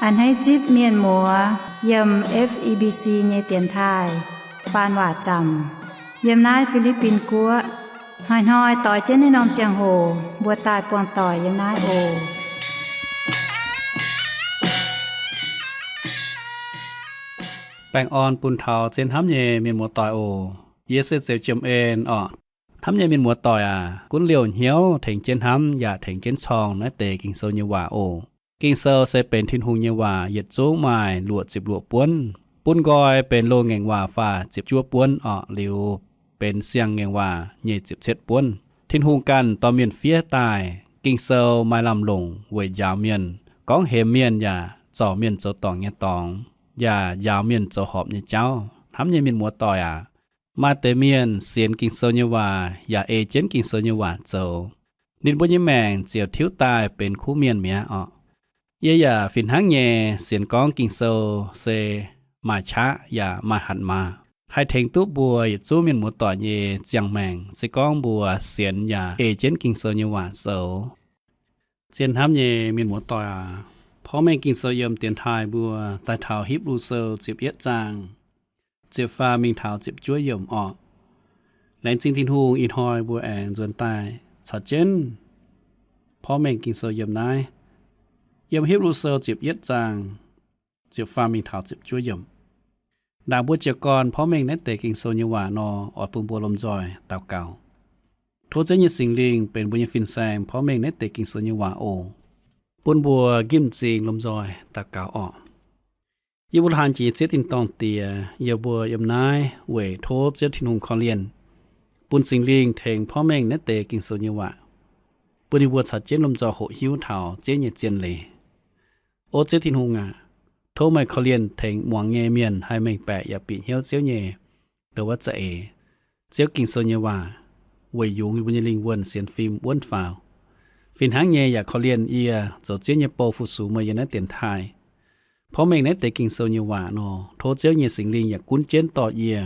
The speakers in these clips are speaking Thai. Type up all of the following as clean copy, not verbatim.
อันให้จิบเมียนหมัวยำ FEBC เยเตียนทายปานว่าจำยำนายฟิลิปปินกัวหอยต่อยเจนในนอมเจียงโหบัวตายปวงต่อยยำนายโอแปงออนปุนเทาเจนทำเยเมียนหมัวต่อยโอเยเซเซลเจมเอ็นทำเยเมียนหมัวต่อยกุนเหลียวเหียวถึงเจนทำอย่าถึงเจนชองนะเตกิงโซเยว่าโอกิงเซลเซเป็นทินหุงเยว่าเหยียดจูงไม้หลวด10หลวดป้วนปุ้นกอยเป็นโลแงงว่าฟ้า10จั่วป้วนหลิวเป็นเสียงแงงว่าเหยียด17ป้วนทินหุงกันตอเมียนเฟียตายกิงเซลไม่ลำลงเวยยาวเมียนก้องเฮเมียนอย่าจ่อเมียนเจ้าตองเงตองอย่ายาวเมียนเจ้าหอบเจ้าทำเยเมียนหมัวต่อยมาเตเมียนเสียนกิงเซลเยว่าอย่าเอเจนกิงเซลเยว่าเจ้านินบุญยแมงเจียวทิ้วตายเป็นคู่เมียนเมียเย่าฟินหังเยเสียนก้องกิงโซเซมาชะอย่ามาหันมาให้เทงตู้บัวอย่าจู้เมียนหมูต่อเยเจียงแมงสิก้องบัวเสียนอย่าเอเจนกิงโซเยว่าโซเจียนทำเยเมียนหมูต่อพ่อแม่กิงโซเยมเตียนทายบัวตาเท้าฮิบรูเซลจิบเยจางจิบฟ้ามิงเท้าจิบจ้วยเยี่ยมแหลงจิงทินหูอินหอยบัวแองจนตายสัดเจนพ่อแม่กิงโซเยมนายยมฮิบรูเซลจิบเย็ดจางจิบฟามิงเท้าจิบจ้วยยมดาบัวเจียกรพ่อเมงในเตกิงโซญวานออดปุ่มบัวลมจอยเต่าเก่าโทเจญสิงลิงเป็นบุญฟินแซงพ่อเมงในเตกิงโซญวาโอปุ่นบัวกิมจิงลมจอยเต่าเก่ายบุรานจีเจตินตองเตียยบัวยมนายเวโทเจตินหุงคอเลียนปุ่นสิงลิงเทงพ่อเมงในเตกิงโซญวาปุริบัวชัดเจนลมจอโหหิวเท้าเจญเจียนเลยโอเจตินหุงโทไม่เขาเรียนถึงหมวงเงเมียนให้ไม่แปะอย่าปีเหี้ยวเจียวเงหรือว่าจะเจียวกิ่งโซเนว่าเวยยุงบุญลิงวนเสียนฟิล์มวนฟาวฟินหางเงอยากเขาเรียนเอียโจเจียวเนโปฟุสูเมยนันเตียนไทยเพราะเมงในแต่กิ่งโซเนว่านอโทเจียวเนสิงลิงอยากกุ้นเจนต่อเอีย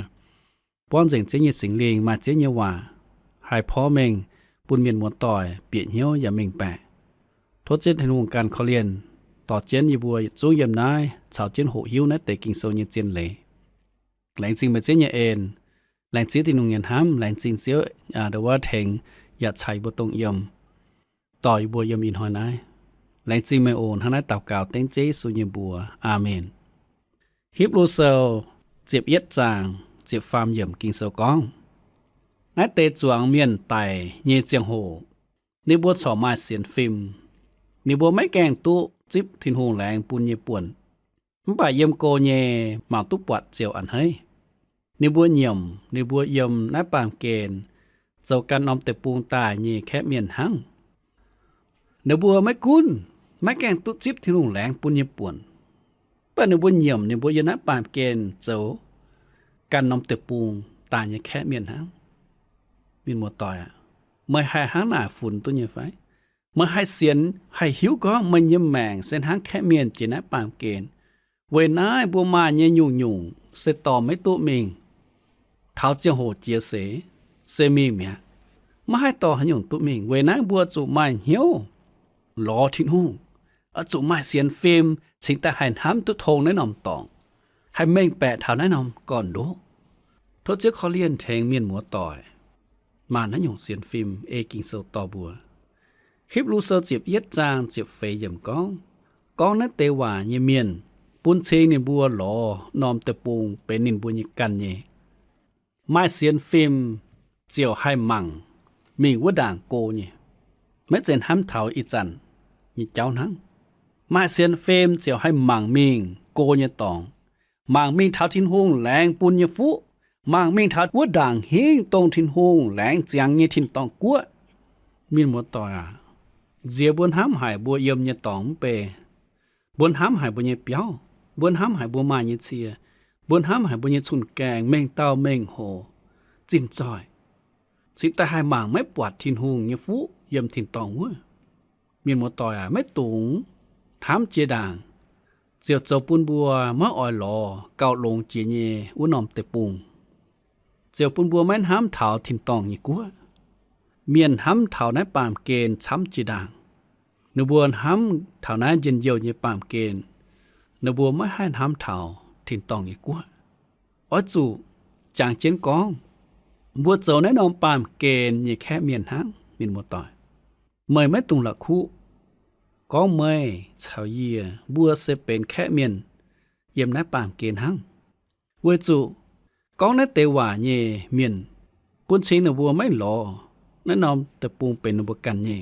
ป้อนเจิงเจียวเนสิงลิงมาเจียวเนว่าให้พ่อเมงปุนเมียนหมวดต่อยเปียเหี้ยวอย่าเมงแปะโทเจนในวงการเขาเรียนต่อเจนยีบัวจูเยี่ยมนายชาวเจนโหหิวนะแต่กิงโซเนเจนเลยแหลงจริงมาเจนเอ็นแหลงจีที่นุ่งเงินห้ำแหลงจริงเสียวเดี๋ยวว่าแทงอย่าใช้บัวตรงเยี่ยมต่อยบัวเยี่ยมอินหอยนายแหลงจริงไม่โอนทั้งนั้นเต่าเก่าเต้นเจสุเยบัวอาเมนฮิบรูเซลเจ็บเย็ดจางเจ็บฟาร์มเยี่ยมกิงโซกองนายเตจวงเมียนไตเยเจียงโหนี่บัวสอมาเสียนฟิล์มนี่บัวไม่แกงตู้จิบทินหงแรงปุนเยป่วนมันป่าเยี่ยมโกเยมาตุปวัดเจียวอันให้นี่บัวเยี่ยมนี่บัวเยี่ยมนายปามเกณฑ์เจ้ากันนอมแต่ปูงตายเยแค่เมียนหังนี่บัวไม่กุนไม่แกงตู้จิบทินหงแรงปุนเยป่วนป่านี่บัวเยี่ยมนี่บัวเยนายปามเกณฑ์เจ้ากันนอมแต่ปูงตายเยแค่เมียนหังมีนหมดต่อยไม่ให้หางหน้าฝุ่นตัวเยไฟเมื่อให้เสียนให้หิวก็มันยิ้มแมงเส้นหางแค่เมียนจีนะปามเกณฑ์เวนายบัวมาเนี่ยยุ่งเสต่อไม่ตุมิงเท้าเจียงโหเจียเสมีเมียไม่ให้ต่อหันยุ่งตุมิงเวนายบัวจุไม้เหี่ยวรอทิ้งหูจุไม้เสียนฟิล์มสิงแต่ให้ห้ำตุทงในนอมตองให้เม่งแปะเท้าในนอมก่อนดูทศเจ้าเขาเลียนแทงเมียนหมัวต่อยมานั้นยุ่งเสียนฟิล์มเอกิงโซต่อบัวฮิบรูเซอเจ็บเย็ดจางเจ็บเฟยย่ำก้องนั้นเตว่าเยเมียนปุนเชงในบัวหลอนอมตะปูงเป็นนินบัวยิกันเยไม้เสียนฟิล์มเจียวให้มังมีวัวด่างโกเยไม่เจนห้ำเถาอีจันยี่เจ้านังไม้เสียนฟิล์มเจียวให้มังมิงโกเยตองมังมิงเท้าทินหงแหลงปุนเยฟุมังมิงเท้าวัวด่างเฮงตรงทินหงแหลงเจียงเยทินตองกัวมีหมดต่อเจียบวนห้ำหายบัวเยี่ยมเนตองเปบวนห้ำหายบัวเนเปียวบวนห้ำหายบัวมาเนเชียบวนห้ำหายบัวเนชุนแกงเม่งเต้าเม่งโหจินจอยสิแต่หายหมางไม่ปวดทินหงเนฟุเยี่ยมทินตองเว้มีหมดต่อไม่ตุงถามเจด่างเจียวเจ้าปุนบัวเมื่ออ่อยหลอเกาลงเจียเนอุนอมเตปุงเจียวปุนบัวแม่นห้ำเถาทินตองยี่กัวเมียนห้ำเถาในปามเกณฑ์ช้ำจีด่างนบวนห้ำเถานั้นเย็นเยียวในปามเกณฑ์ นบัวไม่ให้ห้ามเท่าถิ่นตองอีกกว่าอ้อจู่จางเจียนกองบัวเจ้าแนะนำปามเกณฑ์ยี่แค่เมียนหังมินมัวต่อยเมยไม่ตุงละคู่ก็เมยชาวเยียบัวเสเป็นแค่เมียนเยี่ยมนายปามเกณฑ์หังเวจู่กองนั้นเตว่าเย่เมียนปุ่นชิงนบัวไม่หลอแนะนำแต่ปูงเป็นนบัวกันเย่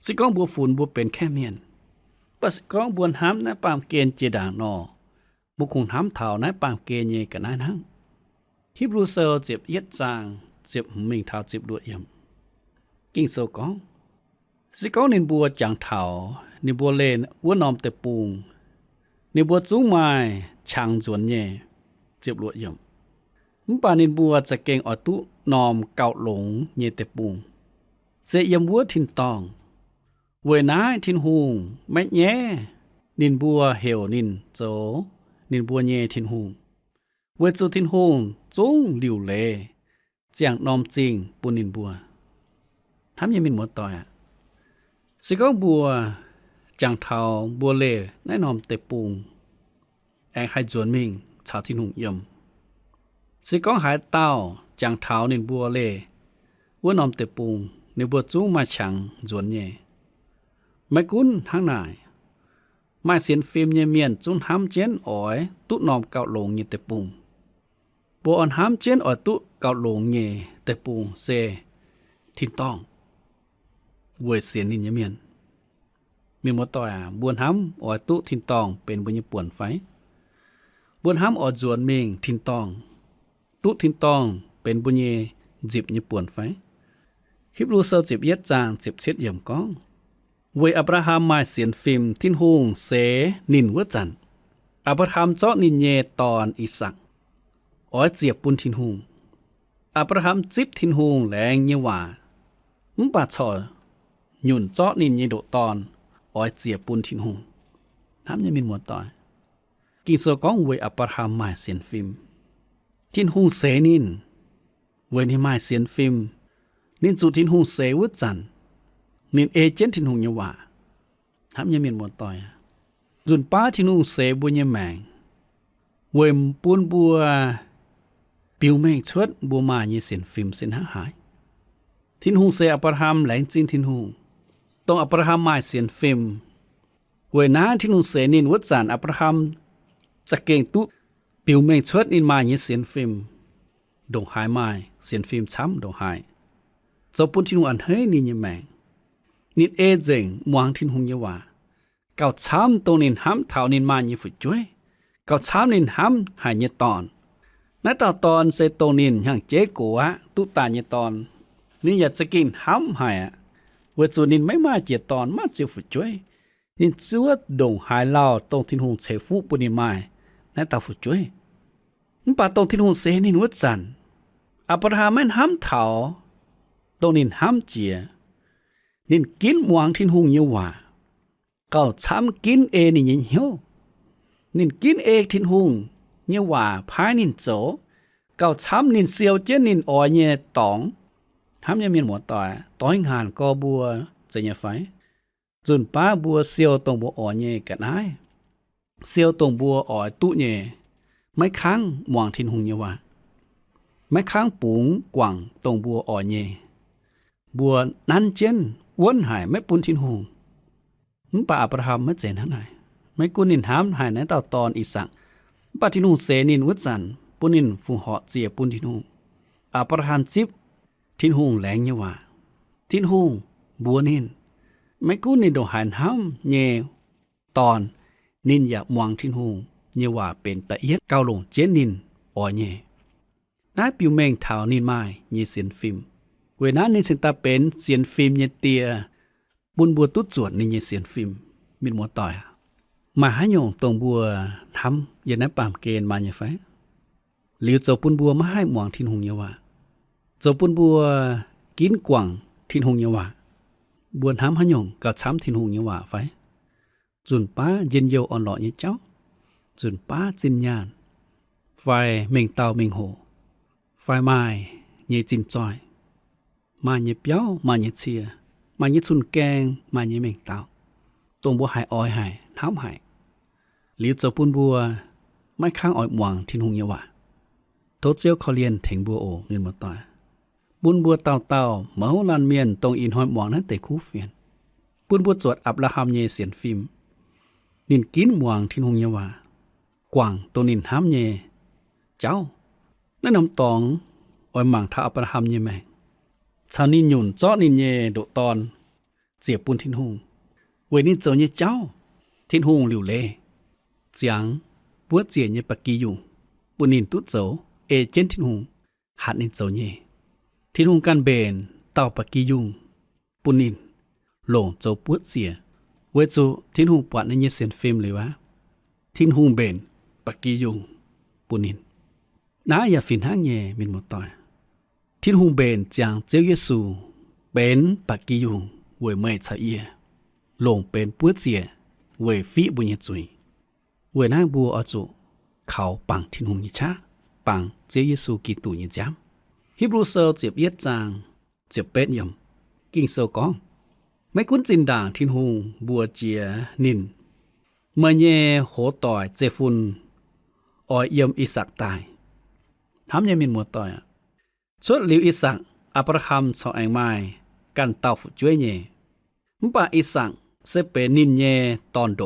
สิกองบัวฝุ่นบัวเป็นแค่เมียนปัสกองบวนห้ามนายปามเกณฑ์เจด่างนอบุคคลห้ามเท่านายปามเกณฑ์เย่กันนายหังฮิบรูเซลเจ็บเย็ดจางเจ็บมิงเท้าเจ็บดวดเยี่ยมกิ่งโซกองสิกองนินบัวจางเท้านิบัวเลนวัวนอมแต่ปูงนิบัวจุ้งไม้ช่างจวนเย่เจ็บดวดเยี่ยมมปานินบัวจะเก่งอตุนอมเก่าหลงเย่แต่ปูงเสยยมวัวทินตองเวนายทินหุงไม่แย่นินบัวเหี่ยวนินโจนินบัวเย่ทินหุงเวจูทินหุงจุ้งหลิวเลเจียงนอมจริงปูนินบัวทำยังมินหมดต่อยสิกองบัวจางเทาบัวเล่แนะนอมเตปูงแองให้จวนมิงชาวทินหุงยมสิกองหายเต้าจางเทานินบัวเล่วัวนอมเตปูงในบัวจุ้งมาฉังจวนเย่ไม่กุ้นทางนายมาเสียนฟิล์มเยเมียนจุ้นห้ำเจนอ๋อยตุนอมเก่าหลงเยเตปูงบัวอ่อนห้ำเจนอ๋อยตุเก่าหลงเยเตปูงเซทินต้องเวยเสียนนินเยเมียนมีมอต่อยบวนห้ำอ๋อยตุทินต้องเป็นบุญยป่วนไฟบวนห้ำอ๋อจวนเมงทินต้องตุทินต้องเป็นบุญยจิบยป่วนไฟฮิบรูเซลจิบเย็ดจางจิบเช็ดเยี่ยมก้องเวยอับราฮัมมาเสียนฟิล์มทินหุงเสนินวัวจันอับราฮัมเจาะนินเยตอนอิสักอ้อยเจียบปุนทินหุงอับราฮัมจิบทินหุงแหลงเยว่ามุปาชอยหยุ่นเจาะนินเยโดตอนอ้อยเจียบปุนทินหุงทำยังมินหมดต่อยกิโซก้องเวยอับราฮัมมาเสียนฟิล์มทินหุงเสนินเวยนี่มาเสียนฟิล์มนินจุทินหุงเสวัวจันนินเอเจนทินหุงเยว่าทำยังมีหมดต่อยจุนป้าทินหุงเสบุญยแมงเวมปูนบัวปิวเมงชวดบัวมาเยเสียนฟิล์มเส้นหายทินหุงเสอับราฮัมแหลงจินทินหุงต้องอับราฮัมมาเสียนฟิล์มเวน้าทินหุงเสนินวัดจานอับราฮัมจะเก่งตุปิวเมงชวดนินมาเยเสียนฟิล์มดงหายไม้เสียนฟิล์มช้ำดงหายเจ้าปุ่นทินหุงอันเฮยนินเยแมงนิดเอเจงมวงทินหุงเยว่าเก่าช้ำตรงนินห้ำเท่านินมาเยฝุดจ้วยเก่าช้ำนินห้ำหายเยตอนในต่อตอนเซโตนินอย่างเจ๊กัวตุตาเยตอนนี่อยากจะกินห้ำหายเวจูนินไม่มาเจตอนมาเจฝุดจ้วยนินจวดดงหายเล่าตรงทินหุงเชฟุปุนิมายในตาฝุดจ้วยนี่ป่าตรงทินหุงเซนินวัดจันอับราฮัมแม่นห้ำเท่าตรงนินห้ำเจียนินกินมวงทินหุงเยว่าเก่าช้ำกินเอนินยินเหียวนินกินเอทินหุงเยว่าพายนินโจเก่าช้ำนินเซียวเจนินอ่อยเยตองทำยังมีหมดต่อยต้อยงานกอบัวจะเยไฟจุนป้าบัวเซียวตรงบัวอ่อยเยกันไอเซียวตรงบัวอ่อยตุเยไม่ค้างมวงทินหุงเยว่าไม่ค้างปุ๋งกว่างตรงบัวอ่อยเยบัวนั้นเจนอ้วนหายไม่ปุนทินหุงมันป่าอับราฮัมไม่เจนทั้งไหนไม่กุนินห้ามหายในต่อตอนอีสังป่าทินหุงเสนินวัดจันปุนินฟุงเหาะเจียปุนทินหุงอับราฮัมจิบทินหุงแหลงเยว่าทินหุงบัวนินไม่กุนินโดหายห้ามเยตอนนินอยากมวงทินหุงเยว่าเป็นตะเอียดเกาลงเจนนินอ่อยเยนายปิวเมงเท้านินไม้เยเสียนฟิล์มเวลาในสินตาเป็นเสียนฟิล์มเยเตียบุญบัวตุดจวดในเยเสียนฟิล์มมินมัวต่อยมาหาโยงตรงบัวทำยันนับปามเกณฑ์มาเยไฟหรือเจ้าปุ่นบัวมาให้หมวงทินหงเยว่าเจ้าปุ่นบัวกินกว่างทินหงเยว่าบัวทำหาโยงกับช้ำทินหงเยว่าไฟจุนป้าเย็นเยียวอ่อนหล่อเยเจ้าจุนป้าจินยานไฟเม่งเตาเม่งโหไฟไม้เยจินจอยมาเยเปียวมาเยเชียมาเยชุนแกงมาเยเม่งเตาตรงบัวหายอ้อยหายน้ำหาย หลิวเจ้าปุ้นบัวไม่ข้างอ้อยหวังทิ้นหงเยว่าโตเจียวเขาเรียนถึงบัวโอเมียนบ่ตายปุ้นบัวเต่าๆเหมาลานเมียนตรงอินห้อยหวังนั้นแต่คู่เฟียนปุ้นบัวจวดอับราฮัมเยเสียนฟิล์มนินกินหวังทิ้นหงเยว่ากว่างตัวนินห้ามเยเจ้านั่นนำตองอ้อยหมังท้าอับราฮัมเยแมงชาวนินหยุ่นเจาะนินเยโดตอนเจียปุ้นทิ้นหงเวนิเจ้าเยเจ้าทิ้นหงหลิวเล่เจียงบัวเจียเยปากกีอยู่ปุ้นนินตุ๊ดโจเอเจนทิ้นหงหัดนินเจ้าเยทิ้นหงกันเบนเต่าปากกียุงปุ้นนินหลงเจ้าปวดเสียเวจูทิ้นหงปวดในเยเสียนฟิล์มเลยวะทิ้นหงเบนปากกียุงปุ้นนินน้าอย่าฟินห้างเยมินหมดต่อยทิ้นหงเบนจางเจ้าเยซูเป็นปากกียุงเวยไม่ชะเอียหลงเป็นปวดเสียเวยฟีบุญยจุยเวยนางบัวอจุเขาปังทิ้นหงยิชาปังเจ้าเยซูกิตุยิจามฮิบรูเซลเจ็บเย็ดจางเจ็บเป็ดยมกิ่งเซลกองไม่คุ้นจินด่างทิ้นหงบัวเจียนินเมื่อเย่โหต่อยเจฟุนออยเยี่ยมอิสักตายทำยังมินมัวต่อยชดลิวอิสักอับราฮัมสองแองไม้กันเต่าฝุจ้วยเย่มป่าอิสักเซเปนินเย่ตอนโด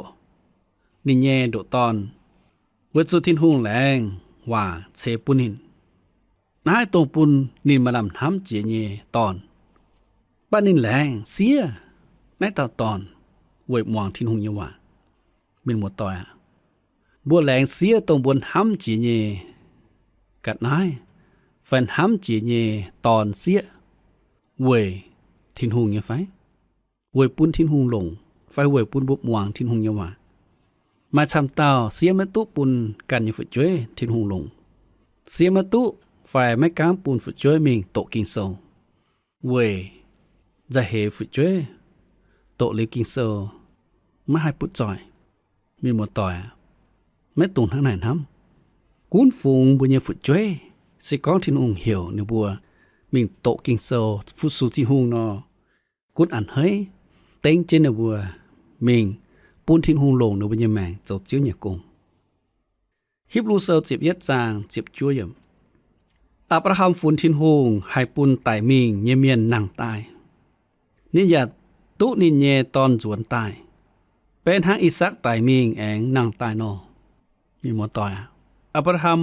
นินเย่โดตอนเวจุทิ้นหงแรงว่าเชปุนินนายตรงปุนนินมาลำทำเจียเย่ตอนป้านินแรงเสียในตาตอนเวยมองทิ้นหงเยว่ามินมัวต่อยบัวแรงเสียตรงบนห้ำจีเยกัดนายแฟนห้ำจีเยตอนเสียเวยทิ้นหงเยไฟเวยปุ้นทิ้นหงลงไฟเวยปุ้นบุบมวงทิ้นหงเยว่ามาชำเต้าเสียมาตุปุนกันอยู่ฝึกจ้วยทิ้นหงลงเสียมาตุไฟไม่กางปุนฝึกจ้วยมิงโตกินโซเวยจะเหฝึกจ้วยโตเลี้ยกินโซไม่ให้ปุดจ่อยมีหมดต่อยไม่ตรงทางไหนทำกุ้นฟูงบุญยฝุดจ้วยสิก้องทิ้นองเหี่ยวในบัวมิงโตกิงโซฟุสูที่หุงนอกุ้นอันเฮ้ยเต็งเจนในบัวมิงปูนทิ้นหุงลงในบุญยแมงเจ้าเจียวเหนี่ยกงฮิบรูเซลเจ็บยัดจางเจ็บจ้วยยมอับราฮัมฟูนทิ้นหุงให้ปูนไต่มิงเยเมียนนั่งตายนิยาตุนินเยตอนจวนตายเป็นทางอิสักไต่มิงแองนั่งตายนอมีหมดต่อยอับราฮัม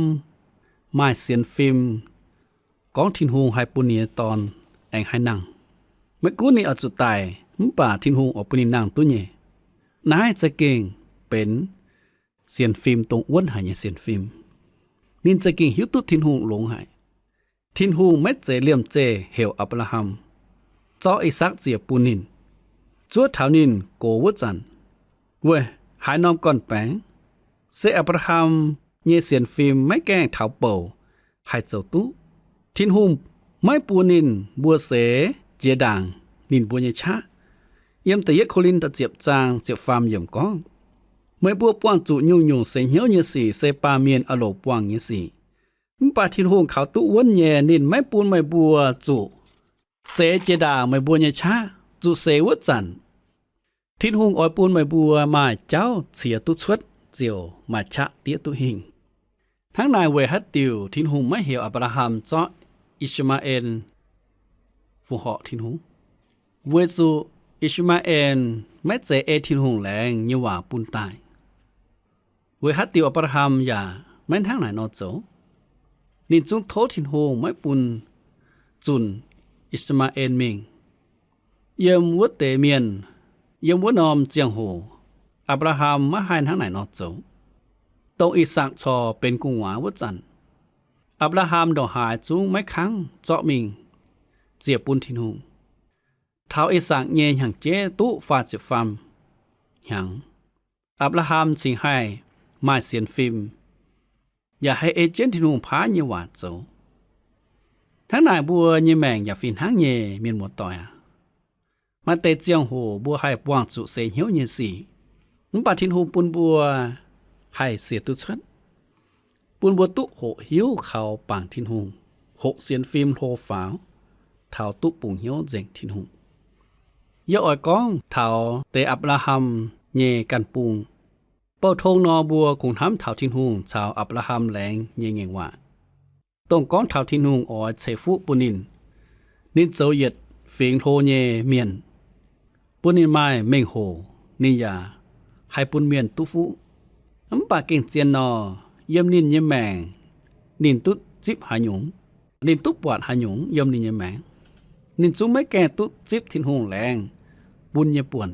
ไม่เสียนฟิล์มกองทิ้นหงให้ปุนีตอนแองให้นั่งเมื่อกู้นี่อจุดตายมป่าทิ้นหงออกปุนีนั่งตัวเย่นายจะเก่งเป็นเสียนฟิล์มตรงอ้วนหายเสียนฟิล์มนินจะเก่งหิวตุทิ้นหงหลงหายทิ้นหงไม่เจเลี่ยมเจเหวอับราฮัมเจ้าอิสักเจียปูนินจัวเท้านินโกวจันเว้ยหายน้อมก่อนแปงเซอับราฮัมเยเสียนฟิล์มไม่แกล้งเท้าเป่าให้เจ้าตุทิ้นหุมไม่ปูนินบัวเสเจด่างนินบัวเยชะเยี่ยมแต่เยโคลินตะเจียบจางเจียบฟาร์มเยี่ยมก้องไม่บัวป้วงจุยุ่งยุ่งเสเหียวเยสีเซปาเมียนอโลป้วงเยสีมป่าทิ้นหุมเขาตุวนเยนินไม่ปูนไม่บัวจุเสเจด่างไม่บัวเยชะจุเสวจันทิ้นหุงอ้อยปูนไม่บัวมาเจ้าเสียตุชดเจียวมาชะเตียตุหิงทั้งนายเวฮัตติวทิ้นหุงไม่เหี่ยวอับราฮัมเจาะอิชมาเอลฟูเหาะทิ้นหุงเวซูอิชมาเอลไม่เจเอทิ้นหุงแรงยี่ว่าปุนตายเวฮัตติวอับราฮัมอย่าไม่ทั้งนายนอโจนินจุงโททิ้นหุงไม่ปุนจุนอิชมาเอลมิงเยี่ยมวัดเตเมียนเยี่ยมวัดนอมเจียงโหอับราฮัมมาให้ทั้งไหนนอโจตรงอิสักชอเป็นกุงหวาวัดจันอับราฮัมดอกหายจุงไม่คังเจาะมิงเจียปุนทินหงเท้าอิสักเยอย่างเจตุฟาจิฟัมอย่างอับราฮัมสิงให้มาเสียนฟิล์มอย่าให้เอเจนต์ทินหงพาเยหวาโจทั้งนายบัวเยแมงอย่าฟินหางเยเมียนหมดต่อยมาเตเจียงโหบัวให้ปวงจุเสเหียวเยสีมปาทินหูปุนบัวให้เสียตุชัดปุนบัวตุโหหิวเขาปางทินหูหกเสียนฟิล์มโทฝาวเท่าตุปุ่งเหียวเจงทินหูเยอะอ่อยก้องเท่าเตอับราฮัมเยกันปุง เป้าทงนอบัวคงทำเท่าทินหุงชาวอับราฮัมแหลงเยงว่าตรงก้อนเท่าทินหุงอ๋อเซฟุปุนินนินโซเยตเฟียงโทเยเมียนปุนินไม้เมงโหนิยาให้ปุนเมียนตุฟุน้ำปาเก่งเจียนนอเยี่ยมนินเยี่ยมแมงนินตุจิบหาหยงนินตุปวดหาหยงเยี่ยมนินเยี่ยมแมงนินจุไม่แก่ตุจิบทินหุงแรงบุญเยี่ยป่วน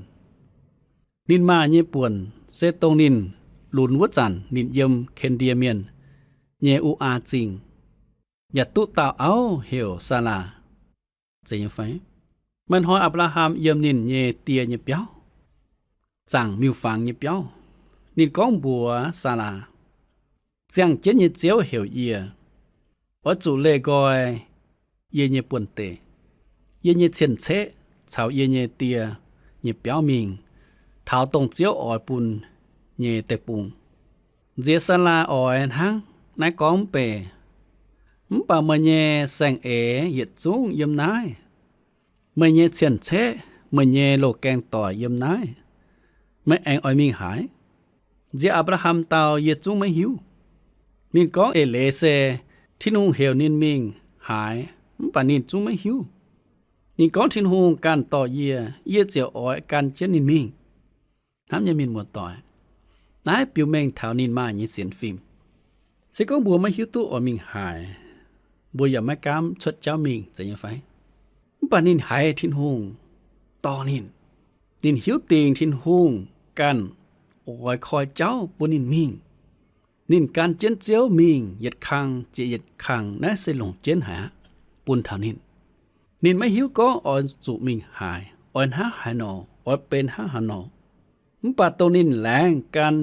นินมาเยี่ยป่วนเซตงนินหลุนวัจันนินเยี่ยมเคนเดียเมียนเยอูอาจิงอย่าตุตาเอาเหี่ยวซาลาจะยังไงมันหอยอับราฮัมเยี่ยมนินเยเตียเยเปียวจังมิวฟังเยเปียวนินก้องบัวซาลาเจียงเจนเยเจียวเหี่ยวเยียว่าจุเลกอยเยเยป่วนเตเยเยเชียนเชชาวเยเยเตียเยเปียวมิงเท้าตรงเจียวอ่อยปุนเยเตปุงเจซาลาอ่อยทั้งนายก้องเปมป่าเมเยแสงเอเหยียดจุ้งเยี่ยมนายเมเยเชียนเชเมเยโลแกงต่อเยี่ยมนายไม่แองอ่อยมิงหายเจอับราฮัมเตาเหยียดจุ้งไม่หิวนินก้องเอเลเซที่นุ่งเหี่ยวนินมิงหายป่านินจุ้งไม่หิวนินก้องทินหุงการต่อเยียเจียวอ่อยการเจนนินมิงน้ำยามินหมดต่อยนายปิวเมงเท้านินมาเยเสียนฟิล์มสิก้องบัวไม่หิวตู้อ่อยมิงหายบัวอย่าไม่กล้ามชดเจ้ามิงจะยังไงป่านินหายทินหุงต่อนินหิวติงทินหุงกันโอ้ยคอยเจ้าบนินมิงนินการเจนเจียวมิงเหยียดคังเจียดคังนะเสลงเจนหาปุนเท่านินไม่หิวก็อ่อนสุมิงหายอ่อนหาหานออ่อนเป็นหาหานอป่าตัวนินแหลงกัน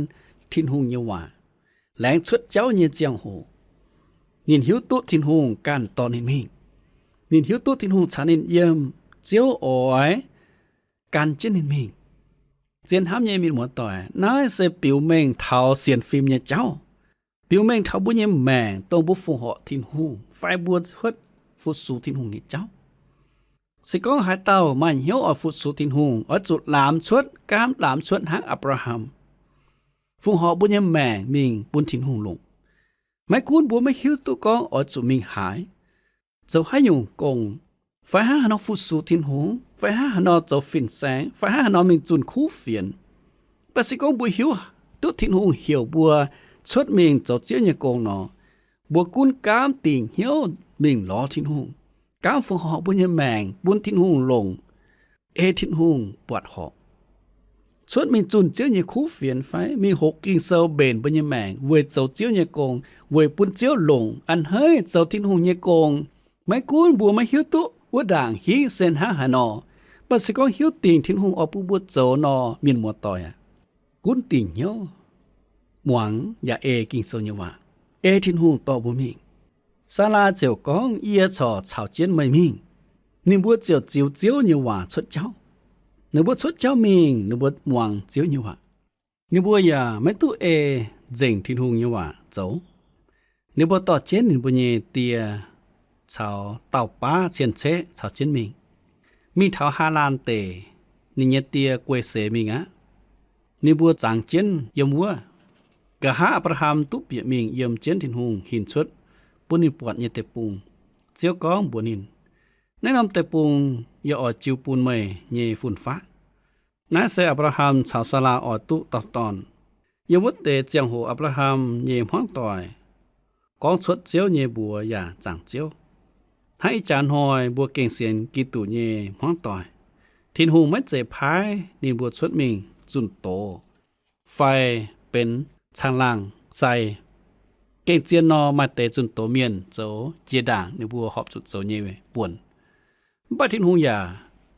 ทินหุงเยว่าแหลงชดเจ้าเยเจียงโหนินหิวตุทินหุงกันตอนนินมิงนินหิวตุทินหุงชานินเยี่ยมเจียวอ่อยการเจนนินมิงเจียนห้ามเยมีหมดต่อยนายเสปิวเมงเท้าเสียนฟิล์มเยเจ้าปิวเมงเท้าบุญเยแมงตรงบุฟงเหาะทินหุงไฟบัวชดฟุตสูทินหุงนี่เจ้าสิก้องหายเต้ามันเหี่ยวอฟุตสูทินหุงอจุดหลามชดกามหลามชดฮักอับราฮัมฟุงเหาะบุญเยแมงมิงปุนทินหุงลงไม่คูนบัวไม่หิวตุก้องอจุมิงหายเจ้าให้ยุงกงไฟห้าหนอฟุตสูทินหุงไฟห้าหนอเจ้าฟินแสงไฟห้าหนอมิงจุนคู่เฟียนปสิก้องบัวหิวตุทินหุงเหี่ยวบัวชดมิงเจ้าเจียวเยกงนอบัวกุนกามติงเหี่ยวมิงล้อทินหุงกามฟุงเหาะบุญเยแมงบุญทินหุงลงเอทินหุงปวดหอกชดมิงจุนเจียวเยคู่เฟียนไฟมีหกกิ่งเซลเบนบุญเยแมงเวเจ้าเจียวเยกงเวปุนเจียวลงอันเฮ้ยเจ้าทินหุงเยกงไม่กูนบัวไม่หิวตุว่าด่างฮีเซนหาหานอปัสก็หิวติงทินหุงออปูบัวโจนอมีนมัวต่อยกุนติงเหี่ยวหวังอย่าเอกิงโซญว่าเอทินหุงต่อบ่มิงซาลาเจียวกองเอียชอชาวเจียนไม่มิงนิบัวเจียวเจียวเจียวญว่าชดเจ้านิบัวชดเจ้ามิงนิบัวหวังเจียวญว่านิบัวอย่าไม่ตุเอเจิงทินหุงญว่าโจนิบัวต่อเจนนิบัวเยเตียชาวเต่าป้าเชียนเชชาวเจียนมิงมีเท้าฮาลานเตนิเยเตียกวยเสมิงะนิบัวจางเจียนยมวัวกะหาอับราฮัมตุเปียมิงยมเจียนทินหุงหินชดปุนิปวดเยเตปุงเจียวก้องบัวนินแนะนำเตปุงอย่าออดจิวปูนเมยเยฝุ่นฟ้านายเสอับราฮัมชาวสลาออดตุตอตอนยมุตเตเจียงโหอับราฮัมเยห้องต่อยกองชดเจียวเยบัวอย่าจางเจียวให้จานหอยบัวเก่งเสียนกีตุเยห้องต่อยทินหุงไม่เจ็บพายนี่บัวชดมิงจุนโตไฟเป็นช่างล่างใส่เก่งเจียนนอมาเตจุนโตเมียนโจเจียด่างในบัวหอบจุดโจเยป่วนบ้าทินหุงอย่า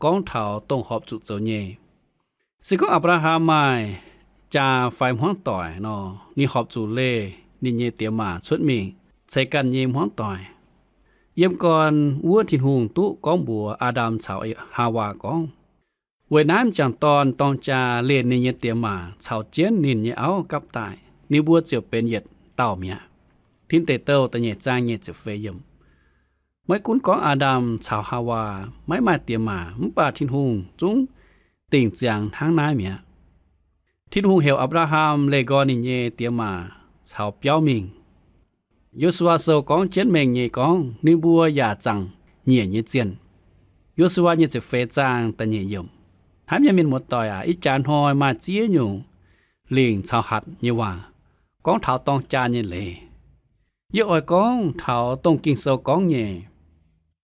กองเถาต้องหอบจุดโจเยสิก็อับราฮัมไม่จาไฟห้องต่อยนอนี่หอบจุเล่นี่เยเตียมาชดมิงใส่กันเยห้องต่อยเยี่ยมก่อนวัวทินหุงตุก้องบัวอาดามชาวฮาวากองเวน้ำจังตอนต้องจาเลียนนิเยเตียมาชาวเจียนนินเยเอากับตายนิบัวเจียวเป็นเหยียดเต่าเมียทินเตเต้าตะเยจ้างเยเจียวเฟยมไม่คุ้นก้องอาดามชาวฮาวาไม่มาเตียมามุป่าทินหุงจุ้งติ่งเจียงทางนายเมีย ทินหุงเหวอับราฮัมเลกอนิเยเตียมาชาวเปียวมิงโยสุวาโซกองเจนเมงเยกองนิบัวยาจังเนียเยเจียนโยสุวาเยจะเฟจางตะเนียยมถามยามินหมดต่อยอีจานหอยมาเจียอยู่ลิงชาวหัดเยว่ากองเท้าตองจานเยเลยเยอ้อยกองเท้าตองกิงโซกองเย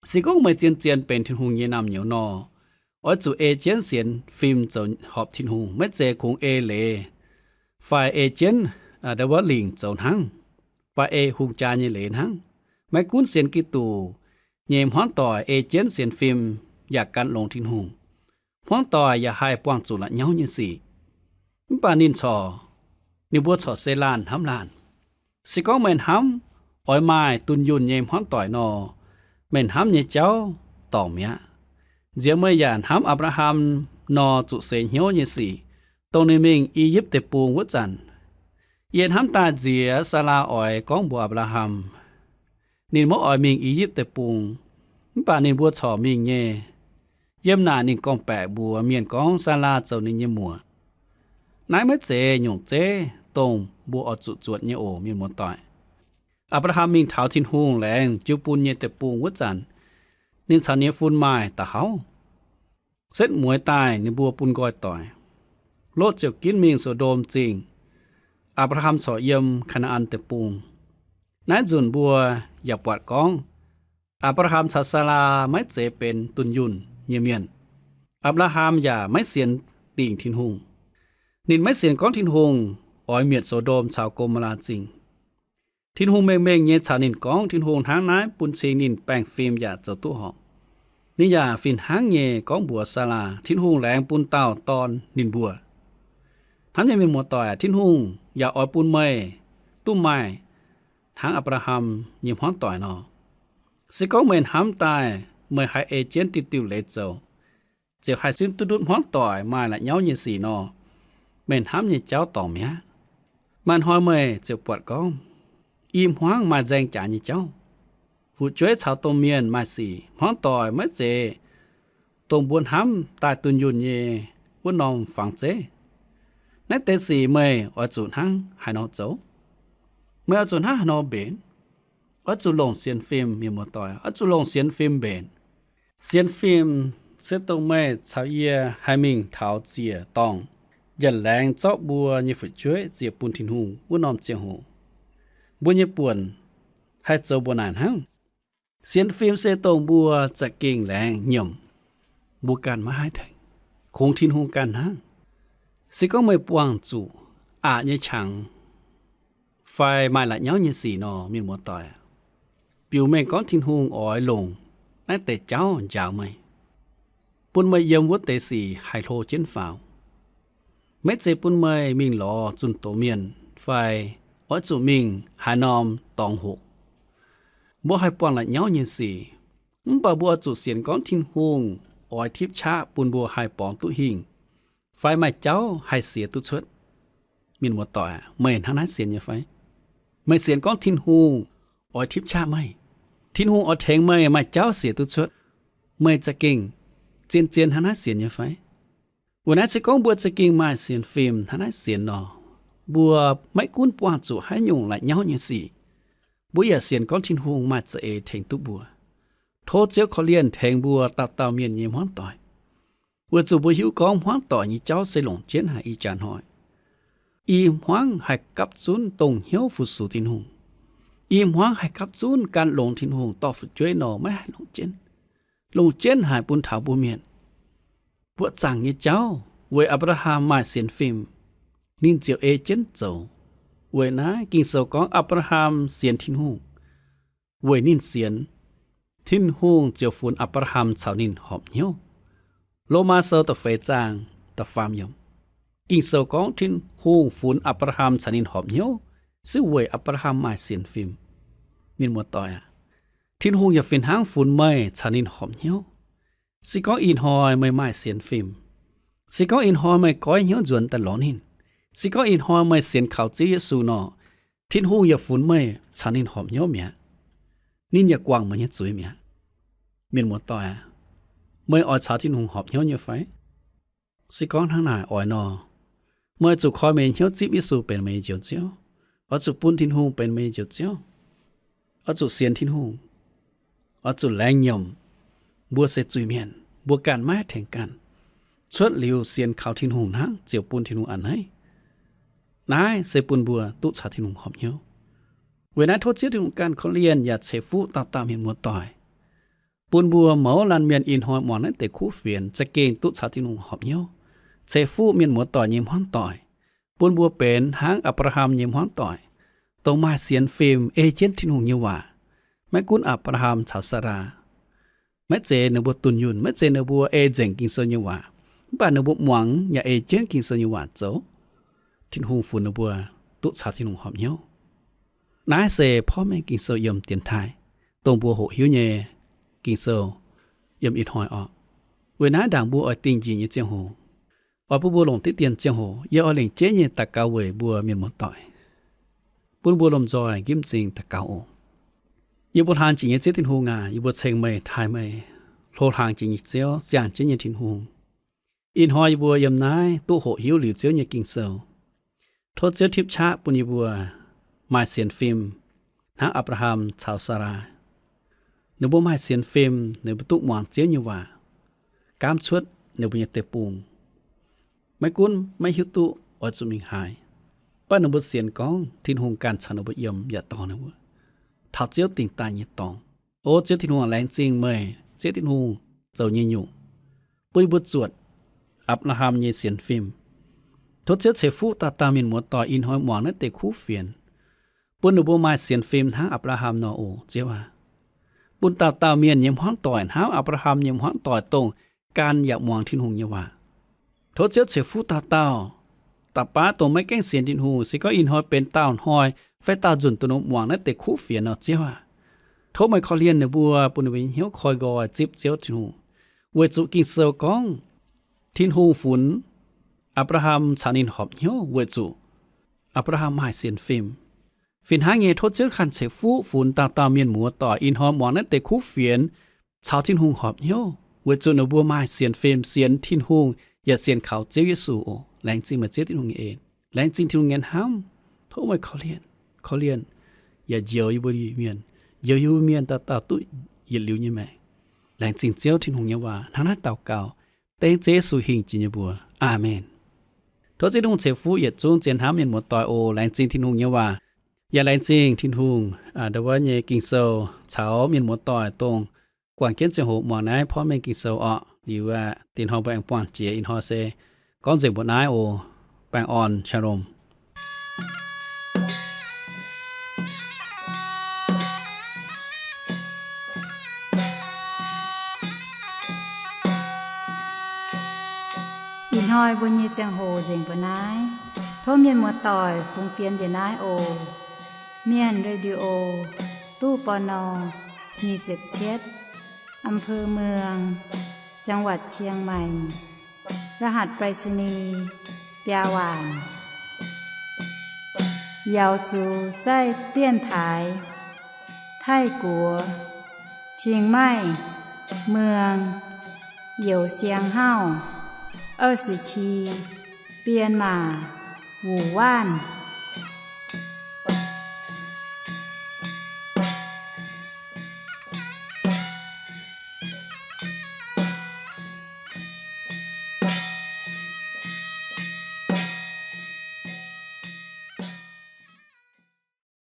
สิกองไม่เจียนเจียนเป็นทินหุงเยนำเหนียวนออ้อยจู่เอเจนเสียนฟิล์มจนหอบทินหุงไม่เจคงเอเลฝ่ายเอเจนเดว่าลิงจนหังฝ่ายเอหุงจานเยเลนหังไม่คุ้นเสียนกิตูเยมฮ้อนต่อเอเจนเสียนฟิล์มอยากกันลงทินหุงฮ้อนต่ออย่าให้ป้องจุละเหนียวยังสิปานินชอนิบัวชอเซลานหำลานสิกองแม่นหำอ้อยไม้ตุนยุนเยมฮ้อนต่อยนอแม่นหำเยเจ้าต่อเมียเจียเมื่อยานหำอับราฮัมนอจุเสเหียวเยสิตรงในเมืองอียิปต์เตปูงวัจันเย็นหำตาเจียสลาอ้อยกองบัวอับราฮัมนินมออ้อยเมืองอียิปต์เตปูงปานินบัวชอเมืองเยเยี่ยมหน้านินกองแปะบัวเมียนกองสลาเจ้านินเยมัวนายเมื่อเจหยงเจตรงบัวอจุจวดเยโอมีหมดต่อยอับราฮัมมิงเท้าทินหุงแรงจูปูนเยเตปูงวัจันนินชาเนฟุนไม้ตะเฮาเซ็ตมวยตายในบัวปุนก้อยต่อยโลดเจ้ากินมิงโซโดมจริงอับราฮัมสอเยี่ยมคณาอันเตปูงนายจุนบัวอย่าปวดกองอับราฮัมศาสลาไม่เจเป็นตุนยุนเยเมียนอับราฮัมอย่าไม่เสียนติ่งทินหุงนินไม่เสียนก้อนทินหุงอ้อยเมียดโซโดมชาวโกมลาจริงทินหุงเมงเยชานินกองทินหุงทางนายปุนเชนินแป้งฟิล์มอย่าเจ้าตู้หอกนิยาฟินหางเยกองบัวศาลาทินหุงแหลงปุนเต้าตอนนินบัวทำยังมีหมดต่อยทินหุงอย่าอ้อยปุนเมยตุ้มไม้ทางอับราฮัมยิมฮ้อนต่อยนอสิกองเมนห้ำตายเมื่อให้เอเจนต์ติวเลเจ้าเจ้าให้ซิมตุดุดฮ้อนต่อยมาละเย้าเยสีนอเมนห้ำเยเจ้าต่อเมียมันหอยเมยเจ้าปวดกองอิ่มห้างมาแจงจานเยเจ้าผู้ช่วยชาวตมเมียนมาสีฮ้อนต่อยเมื่อเจตรงบวนห้ำตายตุนยุนเยว่านองฝังเจในเตสีเมยอจุนหังให้นอเจ้าเมื่อจุนหังนอเบนอจุลงเสียนฟิล์มมีหมดต่อยอจุลงเสียนฟิล์มเบนเสียนฟิล์มเสตรงเมยชาวเยียให้มิงเท้าเจียตองยันแรงเจาะบัวยี่ฝืดช่วยเจียปุนทินหูว่านอมเจียหูบัวยี่ป่วนให้เจ้าบัวนานหังเสียนฟิล์มเสตรงบัวจะเก่งแรงหย่อมบัวการมาให้ถึงคงทินหูกันหังสิก็ไม่ปวงจู่อาเยชังไฟมาละเย้าเยสีนอมีหมดต่อยปิวแม่งก้อนทินหุงอ้อยลงนั่นแต่เจ้ายาวไหมปุ่นไม่เยี่ยมวัดเตสีไฮโทเจนฝ่าวเม็ดเจปุ่นไม่มิงหลอจุนโตเมียนไฟอ้อยจุมิงหานอมตองหกบัวให้ปวงละเย้าเยสีบ่บัวจุเสียนก้อนทินหุงอ้อยทิพชะปุ่นบัวให้ปองตุหิงไฟไม่เจ้าให้เสียตุชดมินหมดต่อยไม่เห็นทางนั้นเสียนอย่าไฟไม่เสียนก้อนทินหูอ้อยทิพชาไม่ทินหูอ้อยแทงไม่เจ้าเสียตุชดไม่จะเก่งเจียนทางนั้นเสียนอย่าไฟวันนั้นสิก้องบัวจะเก่งมาเสียนฟิล์มทางนั้นเสียนนอบัวไม่กุ้นปวดจุให้ยุงละเย้าอย่างสี่บัวอย่าเสียนก้อนทินหูมาจะเอแทงตุบัวโทษเจ้าเขาเลียนแทงบัวตาเมียนยิ้มฮ้อนต่อยบัวจุบัวหิวก้องฮ้อนต่อยนี่เจ้าใส่หลงเจียนหาอีจานหอยอีหวังให้กับซุนตรงเหี่ยวฟุสุทินหงอีหวังให้กับซุนการลงทินหงต่อฝึกช่วยหนอไม่ให้ลงเจนหายปุนถาวบุเมียนปวดจังยี่เจ้าเวอับราฮัมมาเสียนฟิล์มนินเจียวเอเจนเจ้าเวนะกิงโซกองอับราฮัมเสียนทินหงเวนินเสียนทินหงเจียวฝุ่นอับราฮัมชาวนินหอมเหี่ยวโลมาเซอร์ตะเฟจางตะฟามยมกิงโซกองทินหูฝุ่นอับราฮัมชนินหอมเหี่ยวซื้อเวยอับราฮัมมาเสียนฟิล์มมินหมดต่อยทินหูอย่าฟินหางฝุ่นไม่ชนินหอมเหี่ยวสิกองอินหอยไม่เสียนฟิล์มสิกองอินหอยไม่ก้อยเหี่ยวจวนตลอดนินสิกองอินหอยไม่เสียนข่าวจีเยซูนอทินหูอย่าฝุ่นไม่ชนินหอมเหี่ยวเมียนินอย่ากวางมันยัดจุยเมียมินหมดต่อยไม่อ่อยชาทินหูหอมเหี่ยวเยอะไฟสิกองทางไหนอ่อยนอ เมื่อจุคอยเมเหียวจิบอิสูเป็นเมเจียวเจียวอจุปุ้นทินหูเป็นเมเจียวเจียวอจุเสียนทินหูอจุแรงย่อมบัวเสจุยเมียนบัวการไม้แทงกันชวดหลิวเสียนขาวทินหูนังเจียวปุ้นทินหูอันให้นายเสปุนบัวตุชาทินหูหอมเหียวเวลาโทษเจียวทินหูการเขาเรียนอย่าเสฟูตามเห็นมัวต่อยปุนบัวเหมาลันเมียนอินหอยหมอนนั้นแต่คู่เฟียนจะเก่งตุชาทินหูหอมเหียวเสฟูเมียนมัวต่อยยิ้มห้อนต่อยปุนบัวเป็นหางอับราฮัมยิ้มห้อนต่อยตรงมาเสียนฟิล์มเอเจนต์ทินหูเยว่าแม่กุนอับราฮัมชาวสราแม่เจนบัวตุนยุนแม่เจนบัวเอเจงกิงโซเยว่าบ้านบัวหวังอย่าเอเจนต์กิงโซเยว่าโจทินหูฝุ่นบัวตุชาทินหูหอมเหียวนายเสพ่อแม่กิงโซยมเตียนไทยตรงบัวโหหิวเยกิงโซยมอิดหอยออกเวลาด่างบัวอ้อยติงจีเยเจียงหูว่าผู้บัวหลงติเตียนเจียงหูเยอะเอาเหล่งเจเยตะกาเวบัวเมียนหมดต่อยปุนบัวลมจอยกิมจิงตะกาโอยูบัวทางจีเยเจตินหูงายูบัวเชงเมย์ไทยเมย์โลทางจีเยเจียวจางเจเยตินหูอินหอยบัวยมนายตู้โหหิวหลิวเจียวเยกิงโซโทษเจียวทิพชะปุนยบัวมาเสียนฟิล์มหาอับราฮัมชาวสารานบัวมาเสียนฟิล์มในประตูหมอนเจียวเยว่ากามชวดในบุญเตปุงไม่กุนไม่หิวตุอดจุมิงหายป้านบัวเสียนกองทินหงการชนบัวยมอย่าต่อนะบัวถ้าเจียวติ่งตายเยตองโอเจียวทินหงแรงจริงเมยเจียวทินหงเจ้าเยอยู่ปุยบุตรจวดอับราฮัมเยเสียนฟิล์มทศเจียวเชฟูตามินหมวดต่ออินหอยหมอนนั่นเตคู่เฟียนปุนบัวมาเสียนฟิล์มทั้งอับราฮัมนอโอเจียวว่าปุนตาเมียนยิ้มห้องต่อยหาอับราฮัมยิ้มห้องต่อยตรงการอยากมองทินหงเยว่าโทษเจ้าเสฟูตาป้าตัวไม่แก้งเสียนดินหูสิก็อินหอยเป็นต้านหอยไฟตาจุนตัวนหวังนั่นแต่คู่เฟียนเอาเจ้าโทษไม่ขอเรียนในบัวปุนวิญเหี่ยวคอยกอจิบเจ้าทินหูเวจุกินเซลกองทินหูฝุ่นอับราฮัมชานินหอบเหี่ยวเวจุอับราฮัมหายเสียนฟิล์มฟินหางเงโทษเจ้าขันเสฟูฝุ่นตาเมียนหมัวต่ออินหอยหมอนนั่นแต่คู่เฟียนชาวทินหูหอบเหี่ยวเวจุนบัวมาเสียนฟิล์มเสียนทินหูอย่าเสียนเขาเจ้าเยซูโอแรงจริงมาเจ้าที่โรงเองแรงจริงที่โรงเรียนห้ามโทษไม่เขาเรียนอย่าเจียวอยู่บริเมียนเจียวอยู่เมียนตาตุ้ยอย่าลิ้วยังไงแรงจริงเจ้าที่โรงเรียนว่าทางนั้นเต่าเก่าเต็งเจสุหิงจินยบัวอาเมนโทษเจ้าดงเชฟูอย่าจงเจียนห้ามเมียนหมดต่อยโอแรงจริงที่โรงเรียนว่าอย่าแรงจริงที่หุงเดว่าเยกิงโซเฉาเมียนหมดต่อยตรงกว่างเกี้ยนเจียงหูหมอนายพ่อแม่กิงโซอ่ะหรือว่าตีนหอแปงป่วนเจียอินหอเซก้อนเสียงบนนายโอแปงอ่อนชารมอินหอยบนเยจังโหเจียงบนนายโทเมียนมัวต่อยฟุงเฟียนเยนายโอเมียนเรดิโอตู้ปน27อำเภอเมืองจังหวัดเชียงใหม่รหัสไปรษณีย์ปยาหวานยาวจูใจเตี้ยนถายไทกัวเชียงใหม่เมืองเหยวเสียงเฮ้า20ทีเปลี่ยนมาหูว่าน